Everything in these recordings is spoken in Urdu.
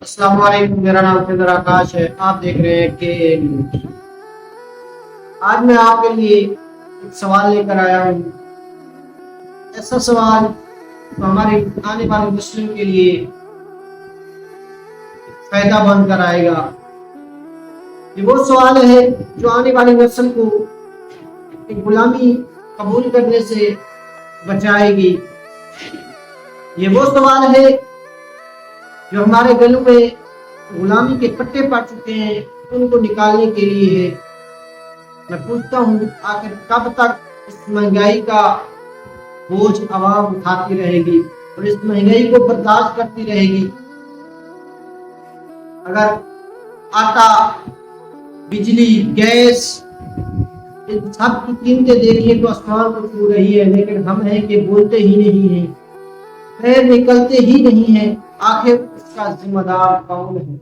السلام علیکم، میرا نام فیضر آکاش ہے۔ آپ دیکھ رہے ہیں کہ آج میں آپ کے لیے ایک سوال لے کر آیا ہوں۔ ایسا سوال جو ہماری آنے والی نسلوں کے لیے فائدہ بن کر آئے گا۔ یہ وہ سوال ہے جو آنے والی نسل کو ایک غلامی قبول کرنے سے بچائے گی۔ یہ وہ سوال ہے جو ہمارے گلوں میں غلامی کے پٹے پڑ چکے ہیں، ان کو نکالنے کے لیے ہے۔ میں پوچھتا ہوں، آخر کب تک اس مہنگائی کا بوجھ عوام اٹھاتی رہے گی اور اس مہنگائی کو برداشت کرتی رہے گی؟ اگر آٹا، بجلی، گیس، ان سب کی قیمتیں دیکھیں تو آسمان کو چھو رہی ہے، لیکن ہم ہیں کہ بولتے ہی نہیں ہیں، خیر نکلتے ہی نہیں ہیں۔ آخر اس کا ذمہ دار کون ہے؟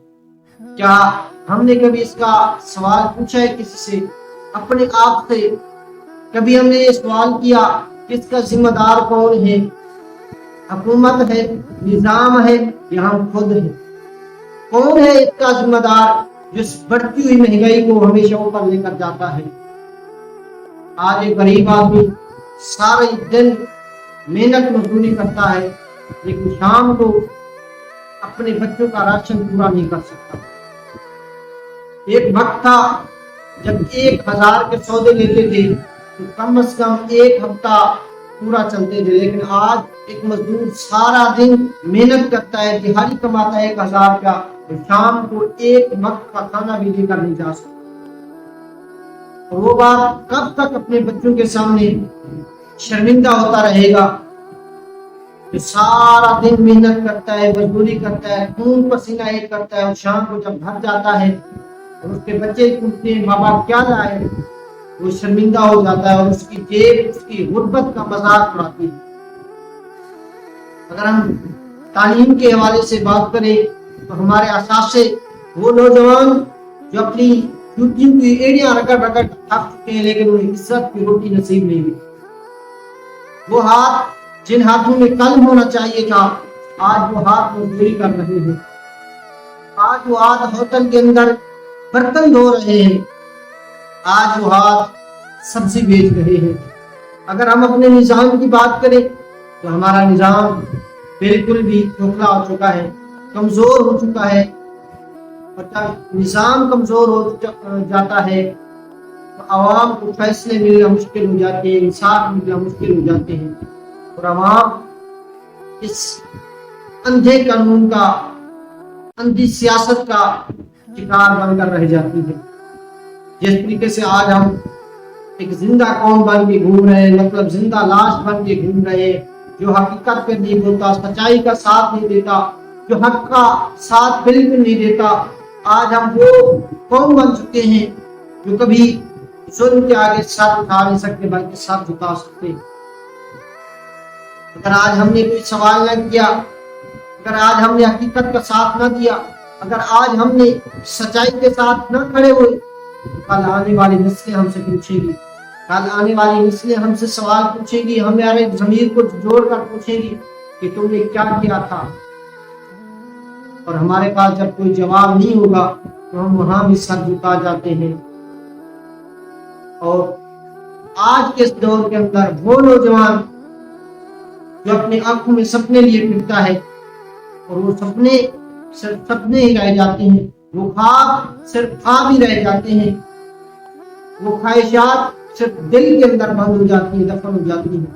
کیا ہم نے کبھی اس کا سوال پوچھا ہے کسی سے، اپنے آپ سے؟ کبھی ہم نے یہ سوال کیا کہ اس کا ذمہ دار کون ہے؟ حکومت ہے، نظام ہے، یا ہم خود ہیں؟ کون ہے اس کا ذمہ دار جو اس بڑھتی ہوئی مہنگائی کو ہمیشہ اوپر لے کر جاتا ہے؟ آج ایک غریب آدمی سارے دن محنت مزدوری کرتا ہے، لیکن شام کو اپنے بچوں کا راشن پورا نہیں کر سکتا۔ ایک وقت تھا جب 1000 کے سودے لیتے تھے تو کم از کم ایک ہفتہ پورا چلتے تھے، لیکن آج ایک مزدور سارا دن محنت کرتا ہے، دہاڑی کماتا ہے 1000 کا، اور شام کو ایک وقت کا کھانا بھی لے کر نہیں جا سکتا۔ اور وہ بات کب تک اپنے بچوں کے سامنے شرمندہ ہوتا رہے گا کہ سارا دن محنت کرتا ہے، مزدوری کرتا ہے، خون پسینہ ایک کرتا ہے، اور شام کو جب گھر جاتا ہے اور اس کے بچے پوچھتے ہیں ماں باپ کیا لائے، وہ شرمندہ ہو جاتا ہے اور اس کی جیب اس کی غربت کا مذاق اڑاتی ہے۔ اگر ہم تعلیم کے حوالے سے بات کریں تو ہمارے اساتذہ، وہ نوجوان جو اپنی جوتیوں کی ایڑیاں رگڑ رگڑ تھک چکے ہیں، لیکن انہیں عزت کی روٹی نصیب نہیں ہوئی۔ وہ ہاتھ جن ہاتھوں میں قلم ہونا چاہیے تھا، آج وہ ہاتھ مزدوری کر رہے ہیں۔ آج وہ ہاتھ ہوٹل کے اندر برتن دھو رہے ہیں، آج وہ ہاتھ سبزی بیچ رہے ہیں۔ اگر ہم اپنے نظام کی بات کریں تو ہمارا نظام بالکل بھی کھوکھلا ہو چکا ہے، کمزور ہو چکا ہے، اور جب نظام کمزور ہو جاتا ہے تو عوام کو فیصلے ملنا مشکل ہو جاتے ہیں، انصاف ملنا مشکل ہو جاتے ہیں، اور عوام اس اندھے قانون کا، اندھی سیاست کا شکار بن کر رہ جاتی ہے۔ جس طریقے سے آج ہم ایک زندہ قوم بن کے گھوم رہے ہیں، مطلب زندہ لاش بن کے گھوم رہے ہیں، جو حقیقت پہ نہیں بولتا، سچائی کا ساتھ نہیں دیتا، جو حق کا ساتھ بالکل نہیں دیتا۔ آج ہم وہ قوم بن چکے ہیں جو کبھی ظلم کے آگے سر اٹھا نہیں سکتے بلکہ سر جھکا سکتے ہیں۔ اگر آج ہم نے کوئی سوال نہ کیا، اگر آج ہم نے حقیقت کا ساتھ نہ دیا، اگر آج ہم نے سچائی کے ساتھ نہ کھڑے ہوئے، کل آنے والی نسلیں ہم سے پوچھیں گی، کل آنے والی نسلیں ہم سے سوال پوچھیں گی، ہمارے ضمیر کو جوڑ کر پوچھیں گی کہ تم نے کیا کیا تھا۔ اور ہمارے پاس جب کوئی جواب نہیں ہوگا تو ہم وہاں بھی سر جھکا جاتے ہیں۔ اور آج کے اس دور کے اندر وہ نوجوان جو اپنی آنکھوں میں سپنے لیے پھرتا ہے اور وہ سپنے صرف سپنے ہی رہ جاتے ہیں، وہ خواب صرف خواب ہی رہ جاتے ہیں، وہ خواہشات صرف دل کے اندر بند ہو جاتی ہیں، دفن ہو جاتی ہیں۔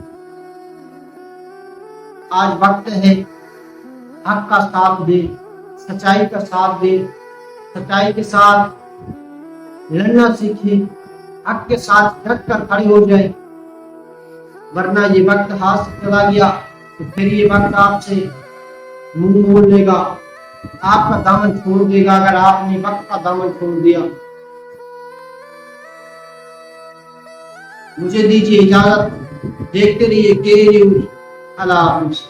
آج وقت ہے حق کا ساتھ دے، سچائی کا ساتھ دے، سچائی کے ساتھ لڑنا سیکھے، حق کے ساتھ ڈٹ کر کھڑی ہو جائے، ورنہ یہ وقت ہاتھ سے چلا گیا تو پھر یہ وقت آپ سے منہ موڑ لے گا، آپ کا دامن چھوڑ دے گا اگر آپ نے وقت کا دامن چھوڑ دیا۔ مجھے دیجیے اجازت، دیکھتے رہیے کے نیوز۔ اللہ حافظ۔